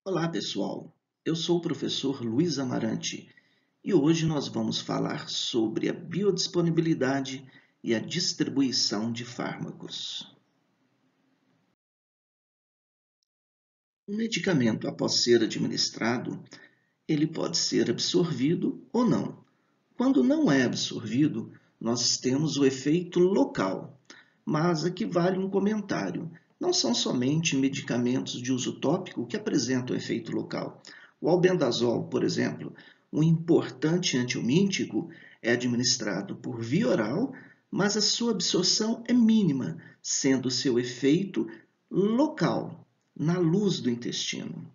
Olá, pessoal. Eu sou o professor Luiz Amarante e hoje nós vamos falar sobre a biodisponibilidade e a distribuição de fármacos. Um medicamento, após ser administrado, ele pode ser absorvido ou não. Quando não é absorvido, nós temos o efeito local, mas aqui vale um comentário. Não são somente medicamentos de uso tópico que apresentam efeito local. O albendazol, por exemplo, um importante antiomítico, é administrado por via oral, mas a sua absorção é mínima, sendo seu efeito local, na luz do intestino.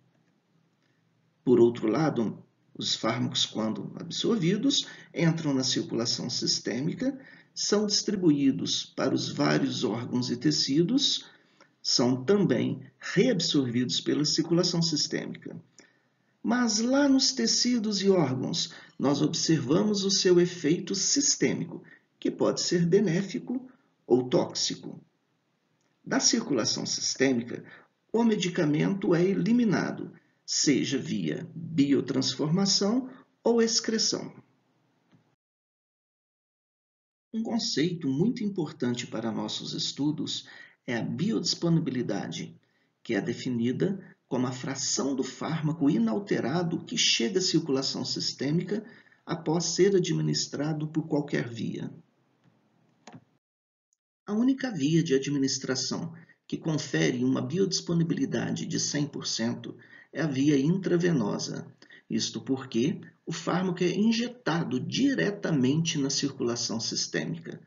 Por outro lado, os fármacos, quando absorvidos, entram na circulação sistêmica, são distribuídos para os vários órgãos e tecidos, são também reabsorvidos pela circulação sistêmica. Mas lá nos tecidos e órgãos, nós observamos o seu efeito sistêmico, que pode ser benéfico ou tóxico. Da circulação sistêmica, o medicamento é eliminado, seja via biotransformação ou excreção. Um conceito muito importante para nossos estudos é a biodisponibilidade, que é definida como a fração do fármaco inalterado que chega à circulação sistêmica após ser administrado por qualquer via. A única via de administração que confere uma biodisponibilidade de 100% é a via intravenosa, isto porque o fármaco é injetado diretamente na circulação sistêmica.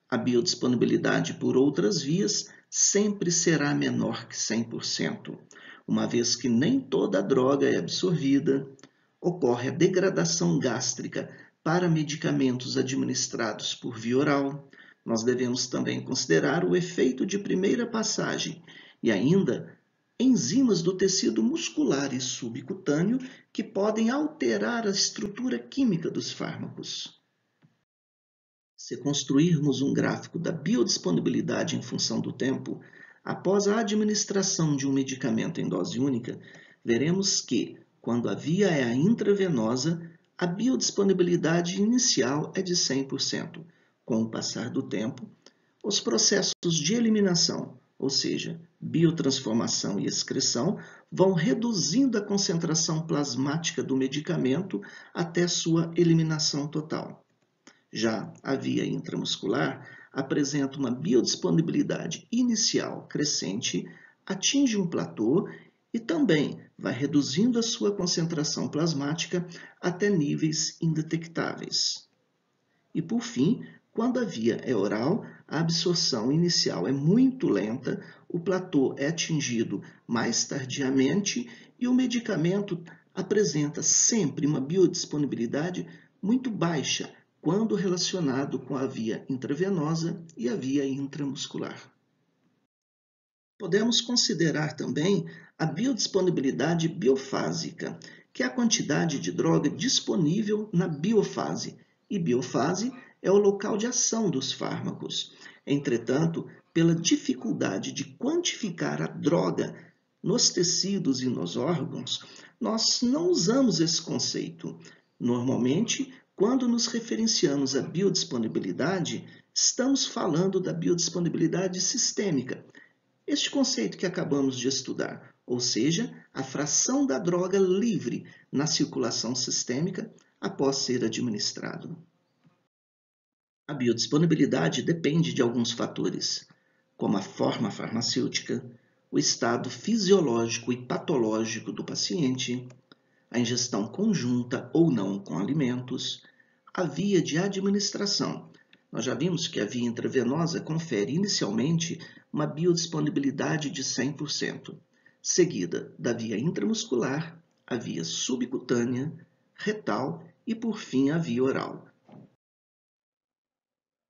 A biodisponibilidade por outras vias sempre será menor que 100%, uma vez que nem toda a droga é absorvida, ocorre a degradação gástrica para medicamentos administrados por via oral. Nós devemos também considerar o efeito de primeira passagem e ainda enzimas do tecido muscular e subcutâneo que podem alterar a estrutura química dos fármacos. Se construirmos um gráfico da biodisponibilidade em função do tempo, após a administração de um medicamento em dose única, veremos que, quando a via é a intravenosa, a biodisponibilidade inicial é de 100%. Com o passar do tempo, os processos de eliminação, ou seja, biotransformação e excreção, vão reduzindo a concentração plasmática do medicamento até sua eliminação total. Já a via intramuscular apresenta uma biodisponibilidade inicial crescente, atinge um platô e também vai reduzindo a sua concentração plasmática até níveis indetectáveis. E por fim, quando a via é oral, a absorção inicial é muito lenta, o platô é atingido mais tardiamente e o medicamento apresenta sempre uma biodisponibilidade muito baixa quando relacionado com a via intravenosa e a via intramuscular. Podemos considerar também a biodisponibilidade biofásica, que é a quantidade de droga disponível na biofase, e biofase é o local de ação dos fármacos. Entretanto, pela dificuldade de quantificar a droga nos tecidos e nos órgãos, nós não usamos esse conceito. Normalmente, quando nos referenciamos à biodisponibilidade, estamos falando da biodisponibilidade sistêmica, este conceito que acabamos de estudar, ou seja, a fração da droga livre na circulação sistêmica após ser administrado. A biodisponibilidade depende de alguns fatores, como a forma farmacêutica, o estado fisiológico e patológico do paciente, a ingestão conjunta ou não com alimentos, a via de administração. Nós já vimos que a via intravenosa confere inicialmente uma biodisponibilidade de 100%, seguida da via intramuscular, a via subcutânea, retal e, por fim, a via oral.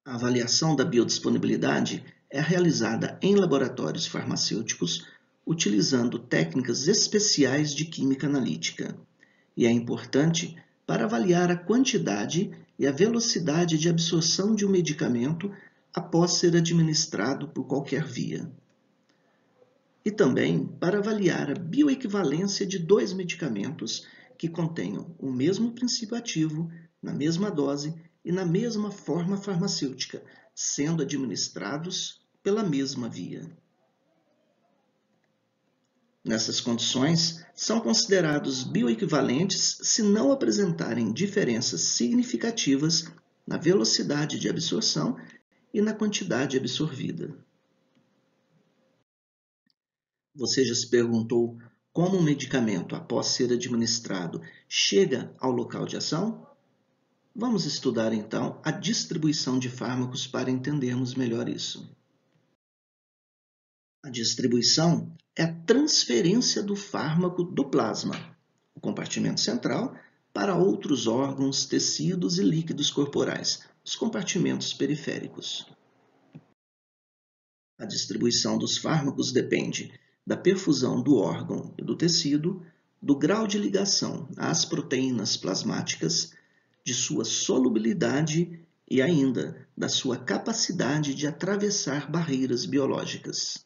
A avaliação da biodisponibilidade é realizada em laboratórios farmacêuticos utilizando técnicas especiais de química analítica e é importante para avaliar a quantidade e a velocidade de absorção de um medicamento após ser administrado por qualquer via. e também para avaliar a bioequivalência de dois medicamentos que contenham o mesmo princípio ativo, na mesma dose e na mesma forma farmacêutica, sendo administrados pela mesma via. Nessas condições, são considerados bioequivalentes se não apresentarem diferenças significativas na velocidade de absorção e na quantidade absorvida. Você já se perguntou como um medicamento, após ser administrado, chega ao local de ação? Vamos estudar então a distribuição de fármacos para entendermos melhor isso. A distribuição é a transferência do fármaco do plasma, o compartimento central, para outros órgãos, tecidos e líquidos corporais, os compartimentos periféricos. A distribuição dos fármacos depende da perfusão do órgão e do tecido, do grau de ligação às proteínas plasmáticas, de sua solubilidade e ainda da sua capacidade de atravessar barreiras biológicas.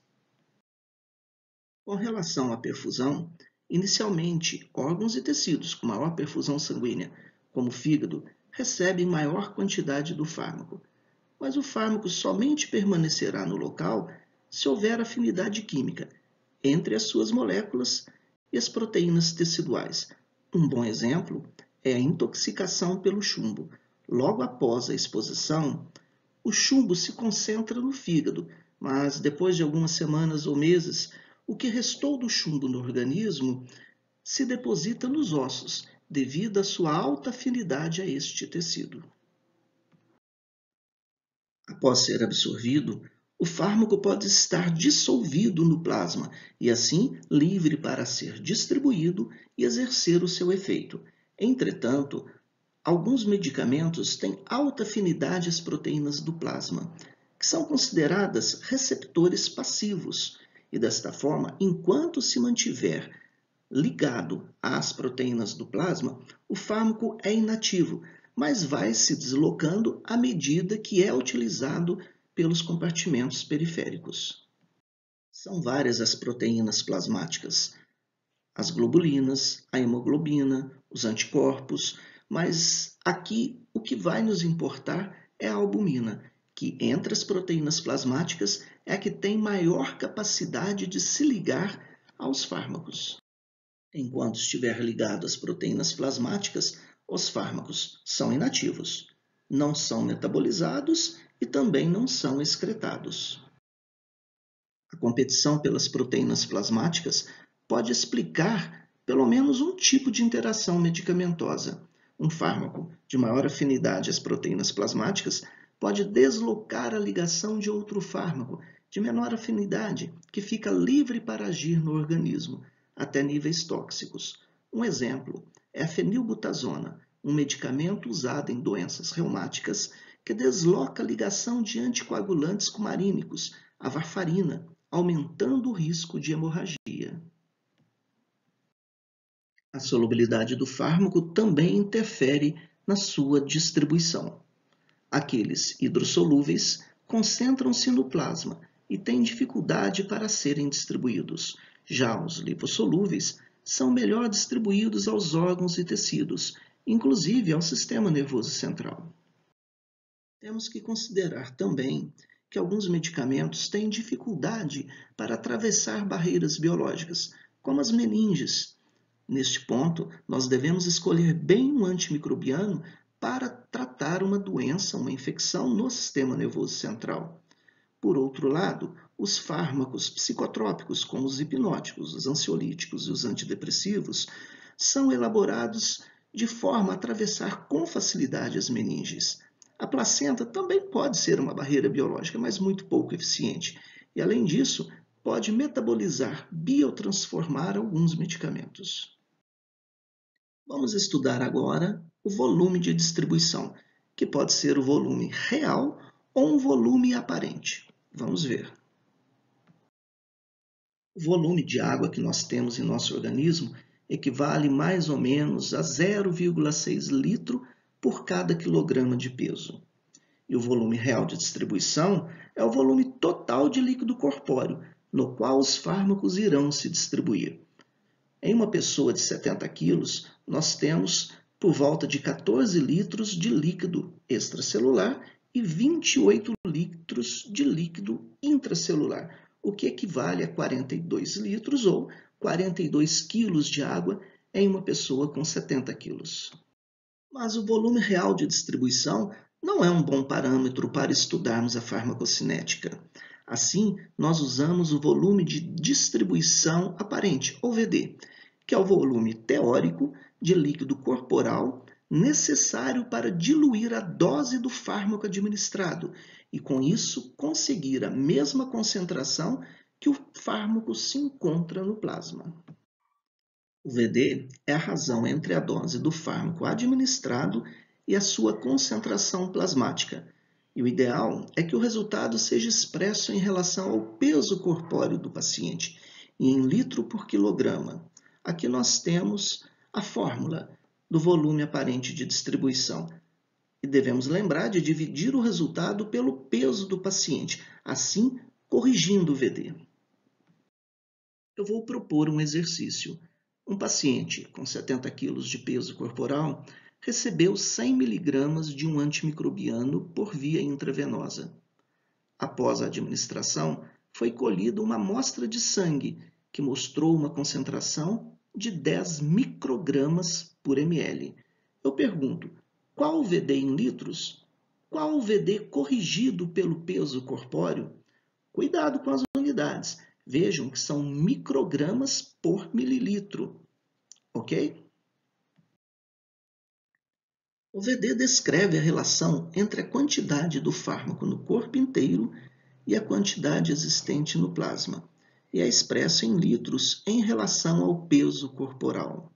Com relação à perfusão, inicialmente, órgãos e tecidos com maior perfusão sanguínea, como o fígado, recebem maior quantidade do fármaco, mas o fármaco somente permanecerá no local se houver afinidade química entre as suas moléculas e as proteínas teciduais. Um bom exemplo é a intoxicação pelo chumbo. Logo após a exposição, o chumbo se concentra no fígado, mas depois de algumas semanas ou meses, o que restou do chumbo no organismo se deposita nos ossos, devido à sua alta afinidade a este tecido. Após ser absorvido, o fármaco pode estar dissolvido no plasma e, assim, livre para ser distribuído e exercer o seu efeito. Entretanto, alguns medicamentos têm alta afinidade às proteínas do plasma, que são consideradas receptores passivos, e desta forma, enquanto se mantiver ligado às proteínas do plasma, o fármaco é inativo, mas vai se deslocando à medida que é utilizado pelos compartimentos periféricos. São várias as proteínas plasmáticas, as globulinas, a hemoglobina, os anticorpos, mas aqui o que vai nos importar é a albumina, que entre as proteínas plasmáticas é a que tem maior capacidade de se ligar aos fármacos. Enquanto estiver ligado às proteínas plasmáticas, os fármacos são inativos, não são metabolizados e também não são excretados. A competição pelas proteínas plasmáticas pode explicar pelo menos um tipo de interação medicamentosa. Um fármaco de maior afinidade às proteínas plasmáticas pode deslocar a ligação de outro fármaco de menor afinidade, que fica livre para agir no organismo, até níveis tóxicos. Um exemplo é a fenilbutazona, um medicamento usado em doenças reumáticas que desloca a ligação de anticoagulantes cumarínicos, a varfarina, aumentando o risco de hemorragia. A solubilidade do fármaco também interfere na sua distribuição. Aqueles hidrossolúveis concentram-se no plasma e têm dificuldade para serem distribuídos. Já os lipossolúveis são melhor distribuídos aos órgãos e tecidos, inclusive ao sistema nervoso central. Temos que considerar também que alguns medicamentos têm dificuldade para atravessar barreiras biológicas, como as meninges. Neste ponto, nós devemos escolher bem um antimicrobiano para tratar uma doença, uma infecção no sistema nervoso central. Por outro lado, os fármacos psicotrópicos, como os hipnóticos, os ansiolíticos e os antidepressivos, são elaborados de forma a atravessar com facilidade as meninges. A placenta também pode ser uma barreira biológica, mas muito pouco eficiente. E, além disso, pode metabolizar, biotransformar alguns medicamentos. Vamos estudar agora o volume de distribuição, que pode ser o volume real ou um volume aparente. Vamos ver. O volume de água que nós temos em nosso organismo equivale mais ou menos a 0,6 litro por cada quilograma de peso. E o volume real de distribuição é o volume total de líquido corpóreo, no qual os fármacos irão se distribuir. Em uma pessoa de 70 quilos, nós temos por volta de 14 litros de líquido extracelular e 28 litros de líquido intracelular, o que equivale a 42 litros ou 42 quilos de água em uma pessoa com 70 quilos. Mas o volume real de distribuição não é um bom parâmetro para estudarmos a farmacocinética. Assim, nós usamos o volume de distribuição aparente, ou VD, que é o volume teórico de líquido corporal necessário para diluir a dose do fármaco administrado e, com isso, conseguir a mesma concentração que o fármaco se encontra no plasma. O VD é a razão entre a dose do fármaco administrado e a sua concentração plasmática. E o ideal é que o resultado seja expresso em relação ao peso corpóreo do paciente, e em litro por quilograma. Aqui nós temos a fórmula do volume aparente de distribuição. E devemos lembrar de dividir o resultado pelo peso do paciente, assim corrigindo o VD. Eu vou propor um exercício. Um paciente com 70 kg de peso corporal recebeu 100 mg de um antimicrobiano por via intravenosa. Após a administração, foi colhida uma amostra de sangue que mostrou uma concentração de 10 microgramas por ml. Eu pergunto, qual o VD em litros? Qual o VD corrigido pelo peso corpóreo? Cuidado com as unidades. Vejam que são microgramas por mililitro, ok? O VD descreve a relação entre a quantidade do fármaco no corpo inteiro e a quantidade existente no plasma, e é expresso em litros em relação ao peso corporal.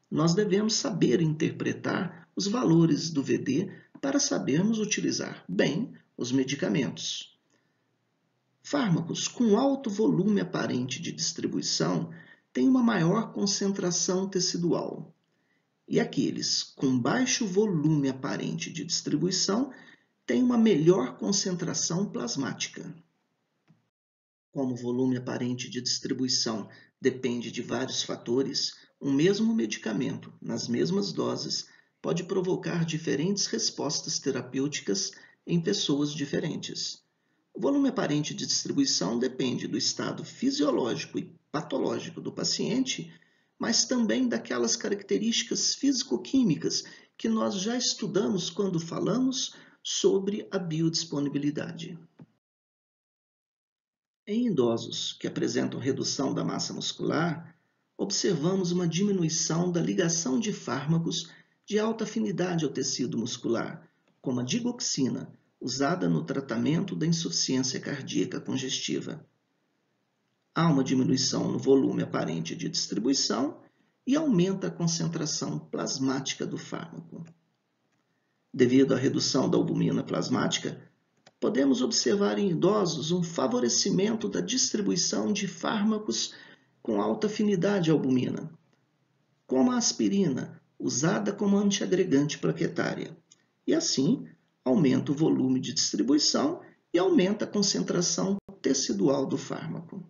Nós devemos saber interpretar os valores do VD para sabermos utilizar bem os medicamentos. Fármacos com alto volume aparente de distribuição têm uma maior concentração tecidual, e aqueles com baixo volume aparente de distribuição têm uma melhor concentração plasmática. Como o volume aparente de distribuição depende de vários fatores, um mesmo medicamento, nas mesmas doses, pode provocar diferentes respostas terapêuticas em pessoas diferentes. O volume aparente de distribuição depende do estado fisiológico e patológico do paciente, mas também daquelas características físico-químicas que nós já estudamos quando falamos sobre a biodisponibilidade. Em idosos que apresentam redução da massa muscular, observamos uma diminuição da ligação de fármacos de alta afinidade ao tecido muscular, como a digoxina, usada no tratamento da insuficiência cardíaca congestiva. Há uma diminuição no volume aparente de distribuição e aumenta a concentração plasmática do fármaco. Devido à redução da albumina plasmática, podemos observar em idosos um favorecimento da distribuição de fármacos com alta afinidade à albumina, como a aspirina, usada como antiagregante plaquetária, e assim aumenta o volume de distribuição e aumenta a concentração tecidual do fármaco.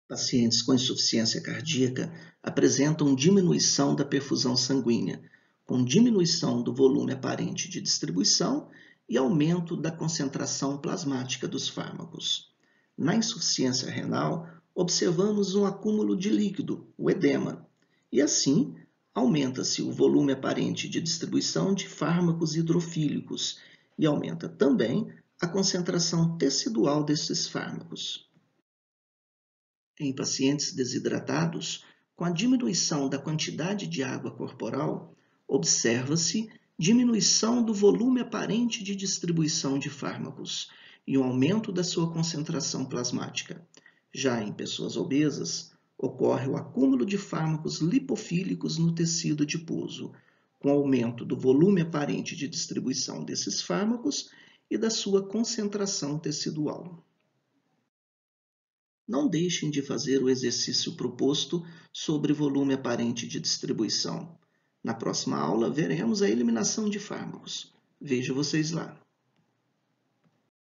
Pacientes com insuficiência cardíaca apresentam diminuição da perfusão sanguínea, com diminuição do volume aparente de distribuição e aumento da concentração plasmática dos fármacos. Na insuficiência renal, observamos um acúmulo de líquido, o edema, e assim aumenta-se o volume aparente de distribuição de fármacos hidrofílicos e aumenta também a concentração tecidual desses fármacos. Em pacientes desidratados, com a diminuição da quantidade de água corporal, observa-se diminuição do volume aparente de distribuição de fármacos e um aumento da sua concentração plasmática. Já em pessoas obesas, ocorre o acúmulo de fármacos lipofílicos no tecido adiposo, com aumento do volume aparente de distribuição desses fármacos e da sua concentração tecidual. Não deixem de fazer o exercício proposto sobre volume aparente de distribuição. Na próxima aula, veremos a eliminação de fármacos. Vejo vocês lá.